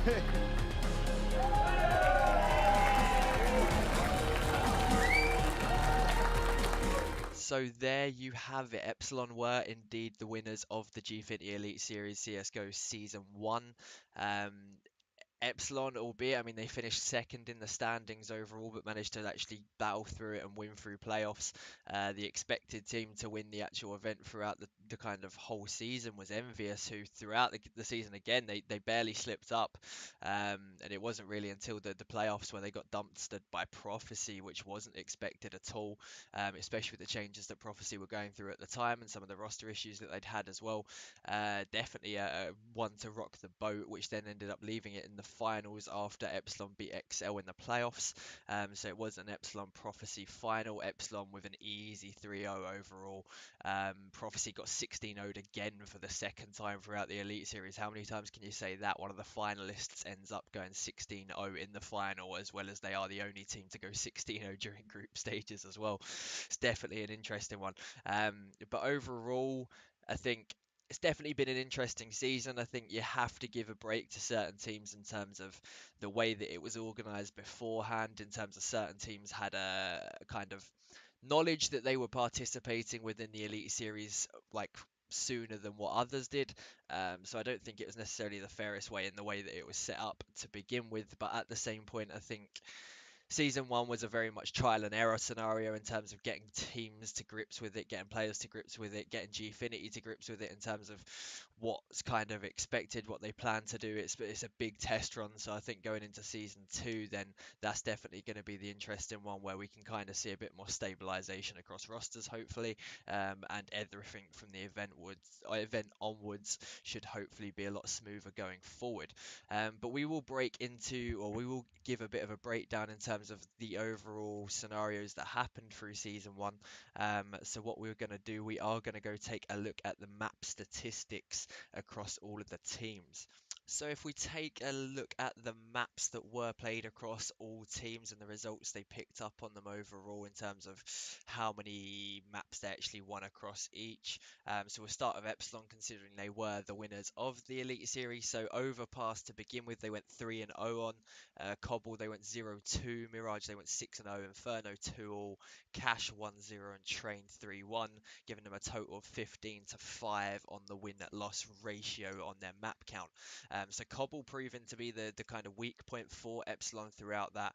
So there you have it. Epsilon were indeed the winners of the Gfinity Elite Series CSGO Season 1. Um, Epsilon, albeit, I mean, they finished second in the standings overall, but managed to actually battle through it and win through playoffs. The expected team to win the actual event throughout the kind of whole season was Envious, who throughout the season, again, they barely slipped up. And it wasn't really until the playoffs where they got dumpstered by Prophecy, which wasn't expected at all, especially with the changes that Prophecy were going through at the time and some of the roster issues that they'd had as well. Definitely one to rock the boat, which then ended up leaving it in the finals after Epsilon beat XL in the playoffs. So it was an Epsilon Prophecy final. Epsilon with an easy 3-0 overall. Prophecy got 16-0'd again for the second time throughout the Elite Series. How many times can you say that? One of the finalists ends up going 16-0 in the final, as well as they are the only team to go 16-0 during group stages as well. It's definitely an interesting one. But overall, I think it's definitely been an interesting season. I think you have to give a break to certain teams in terms of the way that it was organized beforehand, in terms of certain teams had a kind of knowledge that they were participating within the Elite Series like sooner than what others did. So I don't think it was necessarily the fairest way in the way that it was set up to begin with. But at the same point, I think Season 1 was a very much trial and error scenario in terms of getting teams to grips with it, getting players to grips with it, getting Gfinity to grips with it in terms of what's kind of expected, what they plan to do. It's a big test run, so I think going into Season 2, then that's definitely going to be the interesting one where we can kind of see a bit more stabilization across rosters, hopefully, and everything from the event onwards should hopefully be a lot smoother going forward. But we will we will give a bit of a breakdown in terms of the overall scenarios that happened through season 1. So what we're going to do, we are going to go take a look at the map statistics across all of the teams. So if we take a look at the maps that were played across all teams and the results they picked up on them overall in terms of how many maps they actually won across each. So we'll start with Epsilon, considering they were the winners of the Elite Series. So Overpass to begin with, they went 3-0 on. Cobble, they went 0-2. Mirage, they went 6-0. Inferno 2-all. Cash 1-0 and Train 3-1, giving them a total of 15-5 on the win-loss ratio on their map count. So Cobble proving to be the kind of weak point for Epsilon throughout that,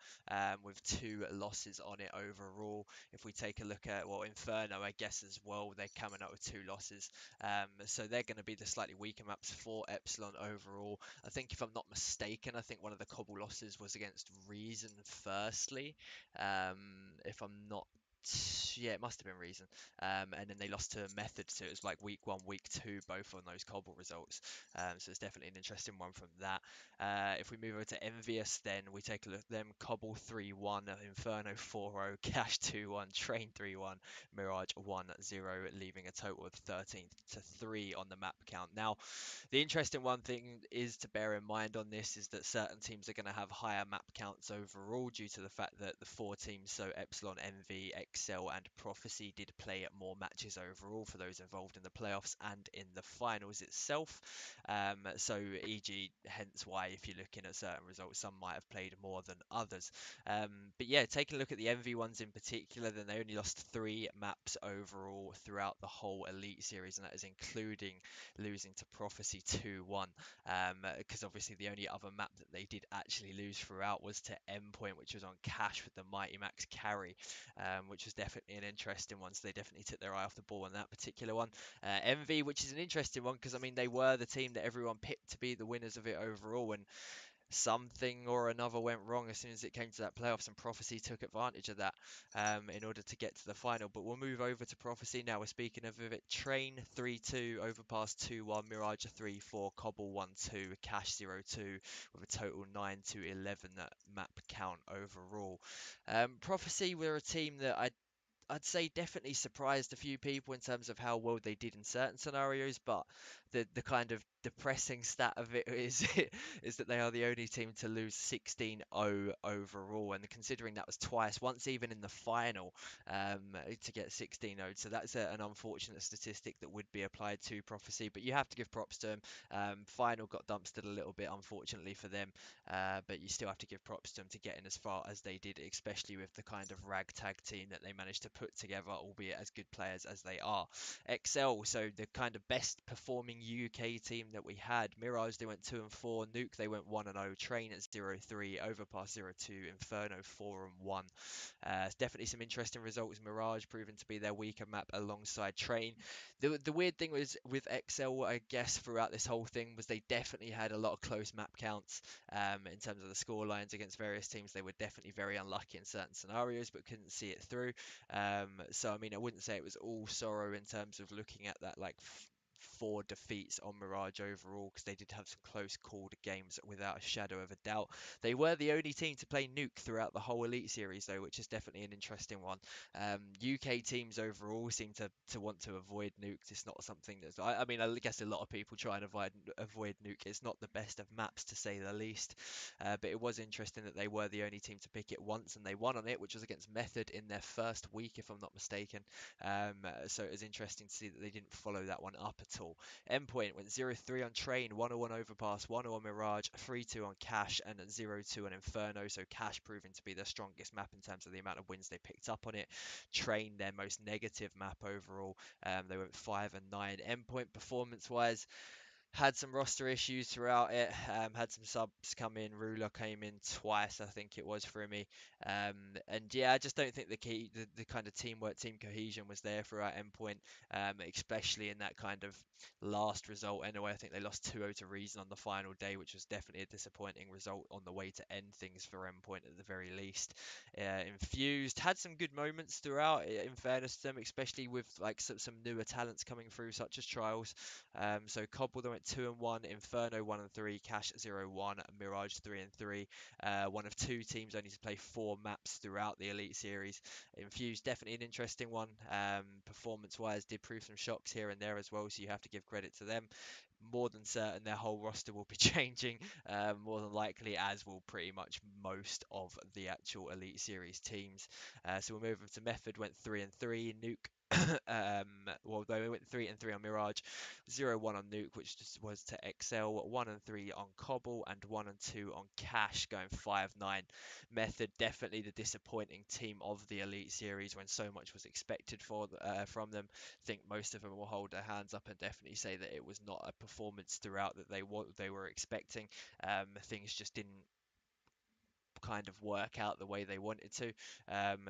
with 2 losses on it overall. If we take a look at, well, Inferno, I guess as well, they're coming up with 2 losses. So they're going to be the slightly weaker maps for Epsilon overall. I think if I'm not mistaken, I think one of the Cobble losses was against Reason firstly. If I'm not Yeah, it must have been Reason. And then they lost to Method, so it was like week 1, week 2, both on those Cobble results. So it's definitely an interesting one from that. If we move over to Envious, then we take a look at them. Cobble 3-1, Inferno 4-0, Cash 2-1, Train 3-1, Mirage 1-0, leaving a total of 13-3 on the map count. Now, the interesting one thing is to bear in mind on this is that certain teams are going to have higher map counts overall due to the fact that the 4 teams, so Epsilon, Envy, Excel, and Prophecy, did play at more matches overall for those involved in the playoffs and in the finals itself. So, e.g., hence why if you're looking at certain results, some might have played more than others. But yeah, taking a look at the Envy ones in particular, then they only lost 3 maps overall throughout the whole Elite Series, and that is including losing to Prophecy 2-1, because obviously the only other map that they did actually lose throughout was to Endpoint, which was on Cash with the Mighty Max carry, which was definitely an interesting one. So they definitely took their eye off the ball on that particular one. Envy, which is an interesting one because I mean they were the team that everyone picked to be the winners of it overall, and something or another went wrong as soon as it came to that playoffs, and Prophecy took advantage of that in order to get to the final. But we'll move over to Prophecy now. We're speaking of it. Train 3-2, Overpass 2-1, Mirage 3-4, Cobble 1-2, Cash 0-2, with a total 9-11 map count overall. Prophecy were a team that I'd say definitely surprised a few people in terms of how well they did in certain scenarios, but the kind of depressing stat of it is is that they are the only team to lose 16-0 overall, and considering that was twice, once even in the final, to get 16-0. So that's an unfortunate statistic that would be applied to Prophecy, but you have to give props to them. Final got dumpstered a little bit, unfortunately for them, but you still have to give props to them to getting as far as they did, especially with the kind of ragtag team that they managed to put together, albeit as good players as they are. XL, so the kind of best performing UK team that we had. Mirage, they went 2-4. Nuke, they went 1-0. Train at 0-3. Overpass 0-2. Inferno 4-1. Definitely some interesting results. Mirage proving to be their weaker map alongside Train. The weird thing was with XL, I guess, throughout this whole thing was they definitely had a lot of close map counts in terms of the score lines against various teams. They were definitely very unlucky in certain scenarios, but couldn't see it through. So I mean, I wouldn't say it was all sorrow in terms of looking at that like four defeats on Mirage overall, because they did have some close called games without a shadow of a doubt. They were the only team to play Nuke throughout the whole Elite Series though, which is definitely an interesting one. UK teams overall seem to want to avoid Nuke. It's not something that's, I mean, I guess a lot of people try and avoid Nuke. It's not the best of maps to say the least, but it was interesting that they were the only team to pick it once, and they won on it, which was against Method in their first week, if I'm not mistaken. So it was interesting to see that they didn't follow that one up at all. Endpoint went 0-3 on Train, 1-1 Overpass, 1-0 on Mirage, 3-2 on Cash, and 0-2 on Inferno. So Cash proving to be their strongest map in terms of the amount of wins they picked up on it. Train, their most negative map overall. They went 5-9. Endpoint performance-wise, had some roster issues throughout it. Had some subs come in. Ruler came in twice, I think it was, for me. And yeah, I just don't think the kind of teamwork, team cohesion was there throughout Endpoint, especially in that kind of last result. Anyway, I think they lost 2-0 to Reason on the final day, which was definitely a disappointing result on the way to end things for Endpoint at the very least. Infused had some good moments throughout, in fairness to them, especially with like some newer talents coming through, such as Trials. So Cobble, they went 2-1, Inferno 1-3, Cash 0-1, Mirage 3-3. One of two teams only to play 4 maps throughout the Elite Series. Infused, definitely an interesting one. Performance-wise, did prove some shocks here and there as well, so you have to give credit to them. More than certain, their whole roster will be changing, more than likely, as will pretty much most of the actual Elite Series teams. So we'll move on to Method, went 3-3, Nuke. Well, they went 3-3 on Mirage, 0-1 on Nuke, which just was to XL, 1-3 on Cobble, and 1-2 on Cash, going 5-9. Method, definitely the disappointing team of the Elite Series when so much was expected from them. I think most of them will hold their hands up and definitely say that it was not a performance throughout that they were expecting. Things just didn't kind of work out the way they wanted to.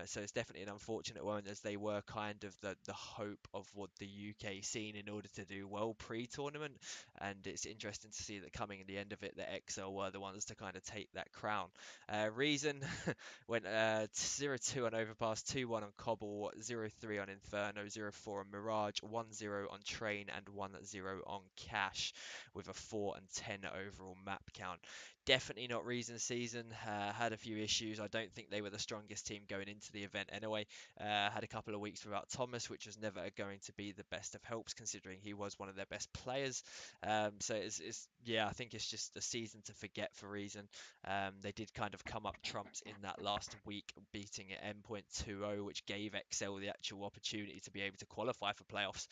So it's definitely an unfortunate one, as they were kind of the hope of what the UK scene in order to do well pre-tournament. And it's interesting to see that coming in the end of it, the XL were the ones to kind of take that crown. Reason went 0-2 on Overpass, 2-1 on Cobble, 0-3 on Inferno, 0-4 on Mirage, 1-0 on Train, and 1-0 on Cash, with a 4 and 10 overall map count. Definitely not Reason season. Had a few issues. I don't think they were the strongest team going into the event anyway. Had a couple of weeks without Thomas, which was never going to be the best of helps, considering he was one of their best players. So yeah, I think it's just a season to forget for Reason. They did kind of come up trumps in that last week, beating at Endpoint 2-0, which gave XL the actual opportunity to be able to qualify for playoffs.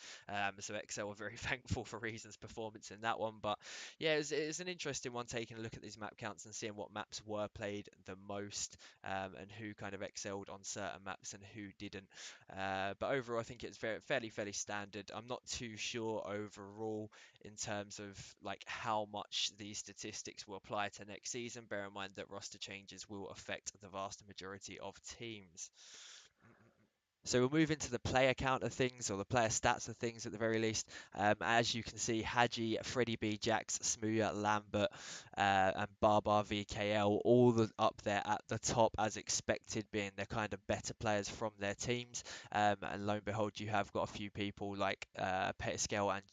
So XL were very thankful for Reason's performance in that one. But yeah, it's an interesting one, taking a look at these map counts and seeing what maps were played the most, and who kind of excelled on certain maps and who didn't. But overall, I think it's fairly standard. I'm not too sure overall in terms of like how much these statistics will apply to next season. Bear in mind that roster changes will affect the vast majority of teams. So we'll move into the player count of things, or the player stats of things at the very least. As you can see, Hadji, Freddie B, Jax, Smooya, Lambert, and Barbar VKL, up there at the top as expected, being the kind of better players from their teams. And lo and behold, you have got a few people like Petascale and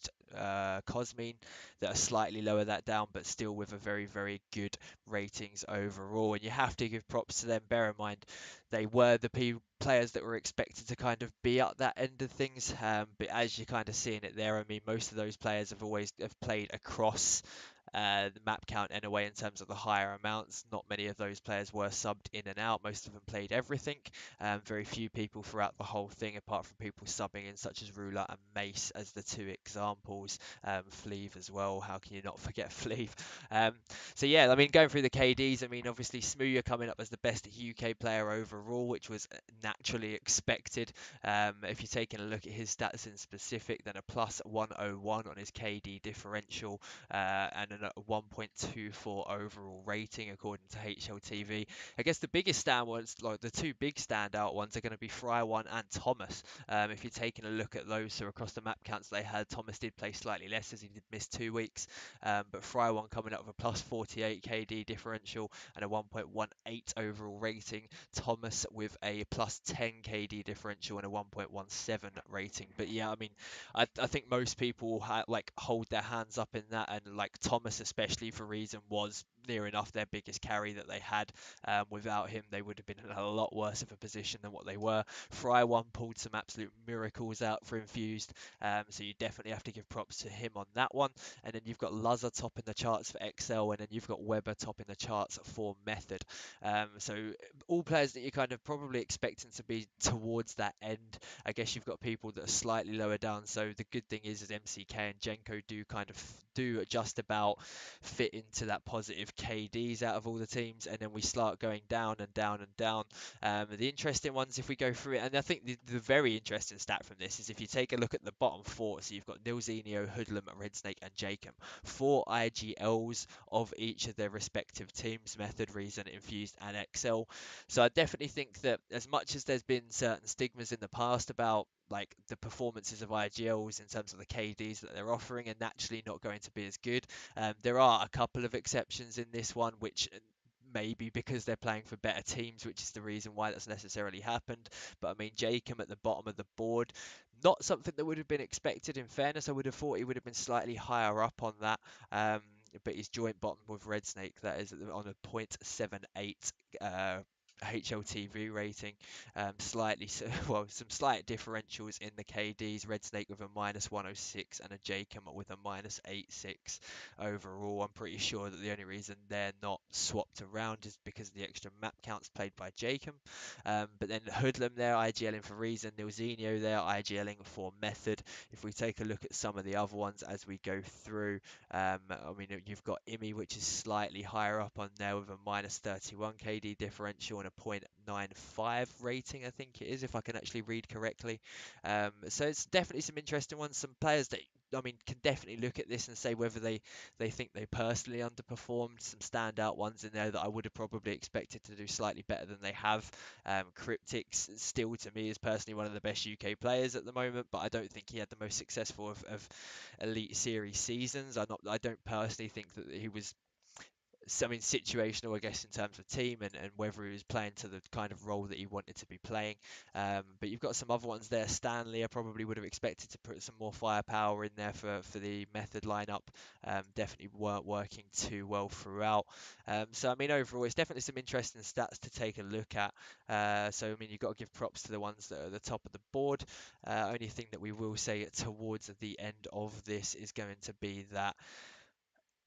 Cosmine that are slightly lower that down, but still with a very, very good ratings overall. And you have to give props to them. Bear in mind, they were the players that were expected to kind of be at that end of things. But as you're kind of seeing it there, I mean, most of those players have played across the map count anyway in terms of the higher amounts. Not many of those players were subbed in and out. Most of them played everything. Very few people throughout the whole thing, apart from people subbing in, such as Ruler and Mace as the two examples. Fleeve as well. How can you not forget Fleeve? Um, so yeah, I mean, going through the KDs, I mean, obviously Smooya coming up as the best UK player overall, which was naturally expected. If you're taking a look at his stats in specific, then a plus 101 on his KD differential, and a 1.24 overall rating according to hltv. I guess the biggest stand ones, like the two big standout ones, are going to be Fry1 and Thomas. If you're taking a look at those, so across the map counts they had, Thomas did play slightly less as he did miss 2 weeks, but Fry1 coming up with a plus 48 KD differential and a 1.18 overall rating. Thomas with a plus 10 KD differential and a 1.17 rating. But yeah, I mean, I think most people like hold their hands up in that, and like Thomas especially for reason was near enough their biggest carry that they had. Without him, they would have been in a lot worse of a position than what they were. Fry1 pulled some absolute miracles out for Infused, so you definitely have to give props to him on that one. And then you've got Luzza topping the charts for XL, and then you've got Weber topping the charts for Method. So all players that you're kind of probably expecting to be towards that end. I guess you've got people that are slightly lower down. So the good thing is MCK and Jenko do just about fit into that positive KDs out of all the teams, and then we start going down and down and down. The interesting ones, if we go through it, and I think the very interesting stat from this is if you take a look at the bottom four, so you've got Nilzinho, Hoodlum, Red Snake, and Jacob, 4 IGLs of each of their respective teams: Method, Reason, Infused, and XL. So I definitely think that as much as there's been certain stigmas in the past about like the performances of IGLs in terms of the KDs that they're offering and naturally not going to be as good, there are a couple of exceptions in this one, which maybe because they're playing for better teams, which is the reason why that's necessarily happened. But I mean, Jacob at the bottom of the board, not something that would have been expected. In fairness, I would have thought he would have been slightly higher up on that. But he's joint bottom with Red Snake, that is on a 0.78 hltv rating. Slightly well, some slight differentials in the KDs. Red Snake with a minus 106 and a Jacob with a minus 86 overall. I'm pretty sure that the only reason they're not swapped around is because of the extra map counts played by Jacob. But then Hoodlum there IGLing for Reason, Nilzinho there IGLing for Method. If we take a look at some of the other ones as we go through, I mean, you've got Imi, which is slightly higher up on there with a minus 31 KD differential and a 0.95 rating, I think it is, if I can actually read correctly. So it's definitely some interesting ones. Some players that, I mean, can definitely look at this and say whether they think they personally underperformed. Some standout ones in there that I would have probably expected to do slightly better than they have. Cryptics still to me is personally one of the best UK players at the moment, but I don't think he had the most successful of Elite Series seasons. I don't personally think that he was, I mean, situational, I guess, in terms of team and whether he was playing to the kind of role that he wanted to be playing. But you've got some other ones there. Stanley, I probably would have expected to put some more firepower in there for the Method lineup. Definitely weren't working too well throughout. So, I mean, overall, it's definitely some interesting stats to take a look at. So, I mean, you've got to give props to the ones that are at the top of the board. Only thing that we will say towards the end of this is going to be that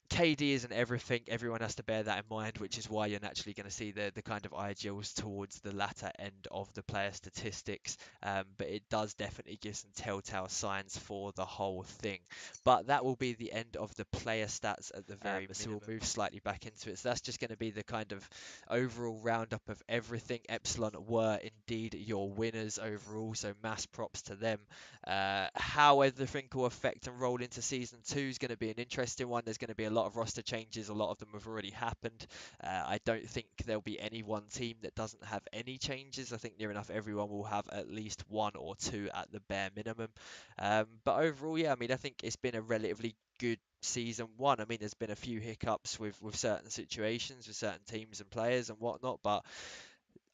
KD isn't everything. Everyone has to bear that in mind, which is why you're naturally going to see the kind of ideals towards the latter end of the player statistics. But it does definitely give some telltale signs for the whole thing. But that will be the end of the player stats at the very minimum. So we'll move slightly back into it. So that's just going to be the kind of overall roundup of everything. Epsilon were indeed your winners overall, so mass props to them. How everything will affect and roll into season 2 is going to be an interesting one. There's going to be a lot of roster changes. A lot of them have already happened. I don't think there'll be any one team that doesn't have any changes. I think near enough everyone will have at least one or two at the bare minimum. But overall, yeah, I mean, I think it's been a relatively good season 1. I mean, there's been a few hiccups with certain situations, with certain teams and players and whatnot, but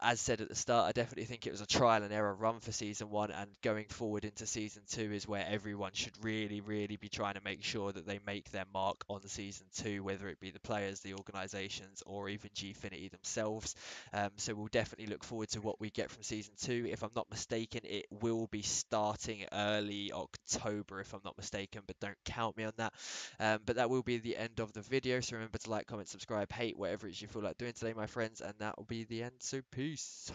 as said at the start, I definitely think it was a trial and error run for season one, and going forward into season two is where everyone should really, really be trying to make sure that they make their mark on season two, whether it be the players, the organisations, or even Gfinity themselves. So we'll definitely look forward to what we get from season two. If I'm not mistaken, it will be starting early October, if I'm not mistaken, but don't count me on that. But that will be the end of the video. So remember to like, comment, subscribe, hate, whatever it is you feel like doing today, my friends, and that will be the end. So peace.